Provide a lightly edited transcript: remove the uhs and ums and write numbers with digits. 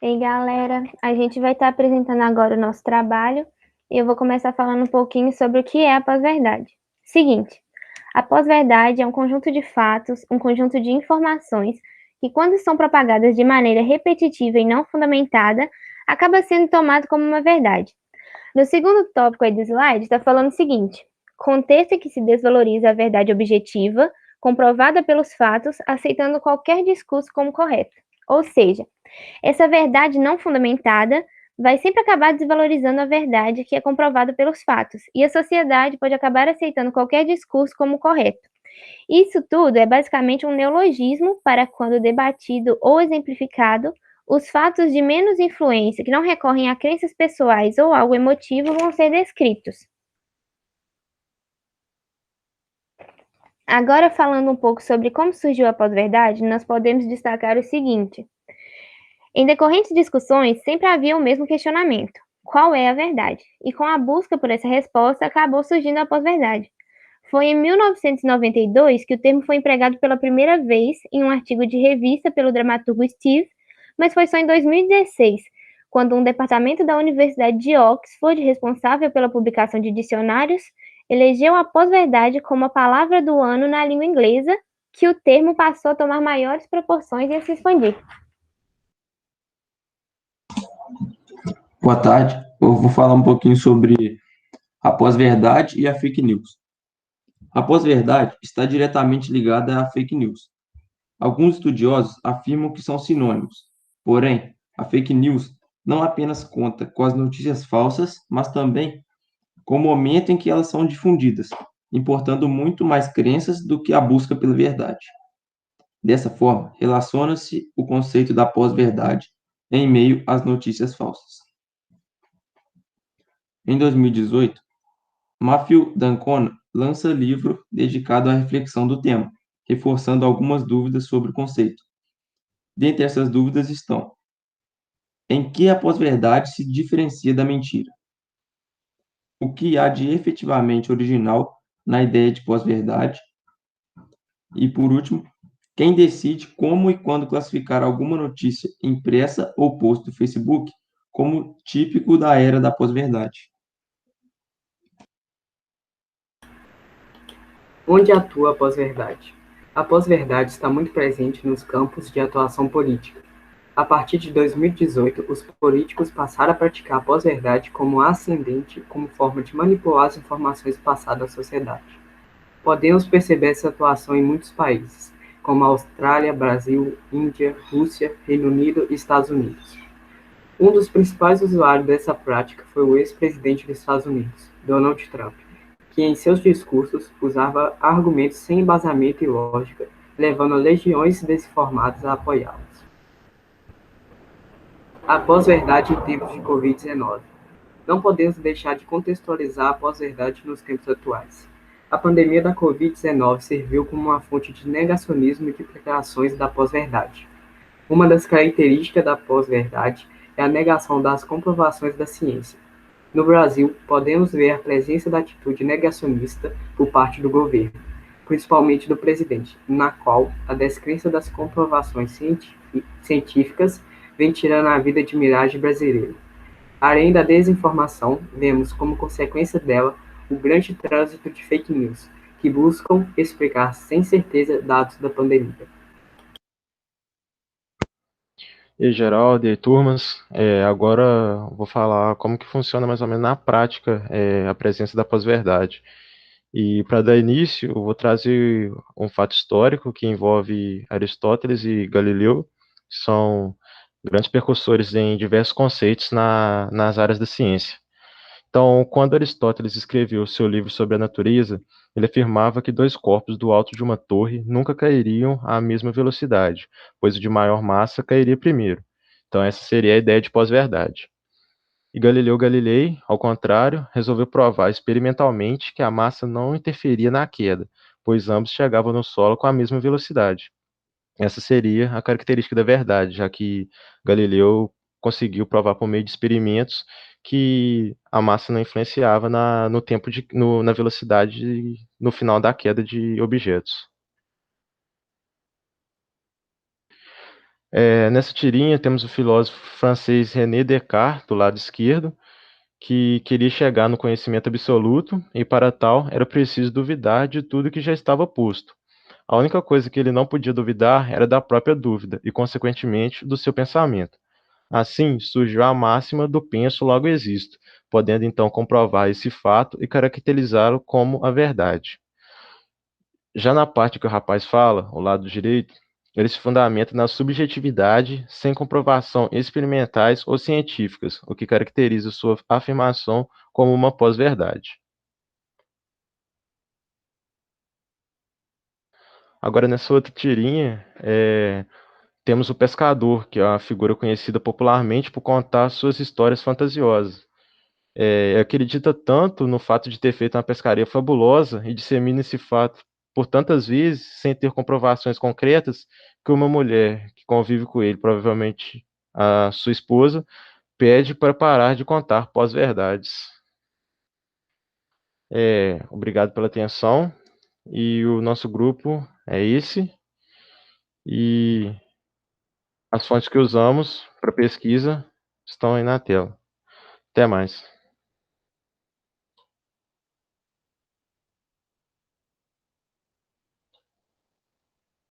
Ei, galera, a gente vai estar apresentando agora o nosso trabalho e eu vou começar falando um pouquinho sobre o que é a pós-verdade. Seguinte, a pós-verdade é um conjunto de fatos, um conjunto de informações que, quando são propagadas de maneira repetitiva e não fundamentada, acaba sendo tomado como uma verdade. No segundo tópico aí do slide, está falando o seguinte: contexto em que se desvaloriza a verdade objetiva, comprovada pelos fatos, aceitando qualquer discurso como correto. Ou seja, essa verdade não fundamentada vai sempre acabar desvalorizando a verdade que é comprovada pelos fatos, e a sociedade pode acabar aceitando qualquer discurso como correto. Isso tudo é basicamente um neologismo para quando debatido ou exemplificado, os fatos de menos influência, que não recorrem a crenças pessoais ou algo emotivo, vão ser descritos. Agora, falando um pouco sobre como surgiu a pós-verdade, nós podemos destacar o seguinte: em decorrentes discussões, sempre havia o mesmo questionamento: qual é a verdade? E com a busca por essa resposta, acabou surgindo a pós-verdade. Foi em 1992 que o termo foi empregado pela primeira vez em um artigo de revista pelo dramaturgo Steve, mas foi só em 2016, quando um departamento da Universidade de Oxford, responsável pela publicação de dicionários, elegeu a pós-verdade como a palavra do ano na língua inglesa, que o termo passou a tomar maiores proporções e a se expandir. Boa tarde. Eu vou falar um pouquinho sobre a pós-verdade e a fake news. A pós-verdade está diretamente ligada à fake news. Alguns estudiosos afirmam que são sinônimos. Porém, a fake news não apenas conta com as notícias falsas, mas também com o momento em que elas são difundidas, importando muito mais crenças do que a busca pela verdade. Dessa forma, relaciona-se o conceito da pós-verdade em meio às notícias falsas. Em 2018, Matthew D'Ancona lança livro dedicado à reflexão do tema, reforçando algumas dúvidas sobre o conceito. Dentre essas dúvidas estão: em que a pós-verdade se diferencia da mentira? O que há de efetivamente original na ideia de pós-verdade? E, por último, quem decide como e quando classificar alguma notícia impressa ou post do Facebook como típico da era da pós-verdade? Onde atua a pós-verdade? A pós-verdade está muito presente nos campos de atuação política. A partir de 2018, os políticos passaram a praticar a pós-verdade como ascendente, como forma de manipular as informações passadas à sociedade. Podemos perceber essa atuação em muitos países, como Austrália, Brasil, Índia, Rússia, Reino Unido e Estados Unidos. Um dos principais usuários dessa prática foi o ex-presidente dos Estados Unidos, Donald Trump, que em seus discursos usava argumentos sem embasamento e lógica, levando legiões desinformadas a apoiá-los. A pós-verdade em tempos de Covid-19. Não podemos deixar de contextualizar a pós-verdade nos tempos atuais. A pandemia da Covid-19 serviu como uma fonte de negacionismo e de pregações da pós-verdade. Uma das características da pós-verdade é a negação das comprovações da ciência. No Brasil, podemos ver a presença da atitude negacionista por parte do governo, principalmente do presidente, na qual a descrença das comprovações científicas vem tirando a vida de milhares de brasileiros. Além da desinformação, vemos como consequência dela o grande trânsito de fake news, que buscam explicar sem certeza dados da pandemia. E aí, Geraldo, e aí, turmas, agora eu vou falar como que funciona mais ou menos na prática a presença da pós-verdade. E para dar início, eu vou trazer um fato histórico que envolve Aristóteles e Galileu, que são grandes precursores em diversos conceitos nas áreas da ciência. Então, quando Aristóteles escreveu seu livro sobre a natureza, ele afirmava que dois corpos do alto de uma torre nunca cairiam à mesma velocidade, pois o de maior massa cairia primeiro. Então, essa seria a ideia de pós-verdade. E Galileu Galilei, ao contrário, resolveu provar experimentalmente que a massa não interferia na queda, pois ambos chegavam no solo com a mesma velocidade. Essa seria a característica da verdade, já que Galileu conseguiu provar por meio de experimentos que a massa não influenciava no tempo na velocidade no final da queda de objetos. Nessa tirinha temos o filósofo francês René Descartes, do lado esquerdo, que queria chegar no conhecimento absoluto e, para tal, era preciso duvidar de tudo que já estava posto. A única coisa que ele não podia duvidar era da própria dúvida e, consequentemente, do seu pensamento. Assim, surgiu a máxima do penso, logo existo, podendo então comprovar esse fato e caracterizá-lo como a verdade. Já na parte que o rapaz fala, o lado direito, ele se fundamenta na subjetividade sem comprovação experimentais ou científicas, o que caracteriza sua afirmação como uma pós-verdade. Agora, nessa outra tirinha, temos o pescador, que é uma figura conhecida popularmente por contar suas histórias fantasiosas. Acredita tanto no fato de ter feito uma pescaria fabulosa e dissemina esse fato por tantas vezes, sem ter comprovações concretas, que uma mulher que convive com ele, provavelmente a sua esposa, pede para parar de contar pós-verdades. Obrigado pela atenção, e o nosso grupo é esse, e as fontes que usamos para pesquisa estão aí na tela. Até mais.